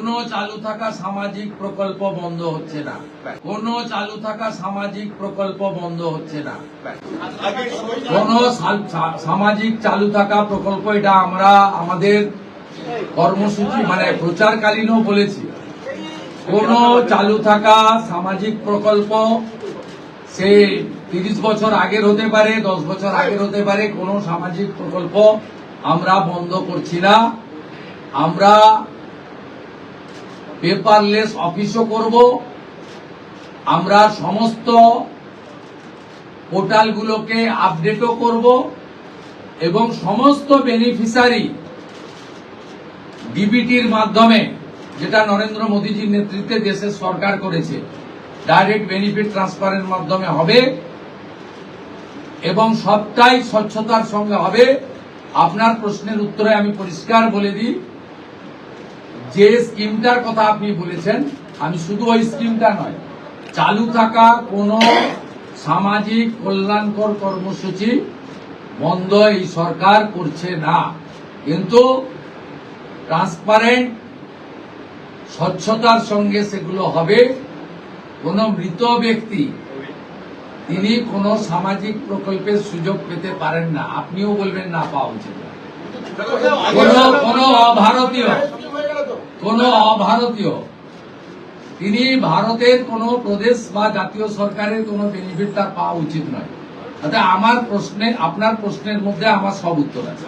কোনো চালু থাকা সামাজিক প্রকল্প বন্ধ হচ্ছে না, কোনো চালু থাকা সামাজিক প্রকল্প বন্ধ হচ্ছে না, কোনো সামাজিক চালু থাকা প্রকল্প, এটা আমরা আমাদের কর্মসূচি মানে প্রচারকালীনও বলেছি। কোনো চালু থাকা সামাজিক প্রকল্প সে 30 বছর আগের হতে পারে, 10 বছর আগের হতে পারে, কোনো সামাজিক প্রকল্প আমরা বন্ধ করছি না। আমরা পেপারলেস অফিসও করব, আমরা সমস্ত পোর্টালগুলোকে আপডেটও করব এবং সমস্ত বেনিফিশিয়ারি ডিবিটির মাধ্যমে, যেটা নরেন্দ্র মোদীজির নেতৃত্বে দেশের সরকার করেছে, ডাইরেক্ট বেনিফিট ট্রান্সফারের মাধ্যমে হবে এবং সবটাই স্বচ্ছতার সঙ্গে হবে। আপনার প্রশ্নের উত্তরে আমি পরিষ্কার বলে দিই, যে স্কিমটার কথা আপনি বলেছেন, আমি শুধু ওই স্কিমটা নয়, চালু থাকা কোনো সামাজিক কল্যাণকর কর্মসূচি বন্ধ এই সরকার করছে না, কিন্তু ট্রান্সপারেন্ট স্বচ্ছতার সঙ্গে সেগুলো হবে। কোন মৃত ব্যক্তি তিনি কোন সামাজিক প্রকল্পের সুযোগ পেতে পারেন না, আপনিও বলবেন না পাওয়া উচিত। কোন অভারতীয় তিনি ভারতের কোন প্রদেশ বা জাতীয় সরকারের কোন বেনিফিট তার পাওয়া উচিত নয়। অর্থাৎ আমার প্রশ্নে, আপনার প্রশ্নের মধ্যে আমার সব উত্তর আছে।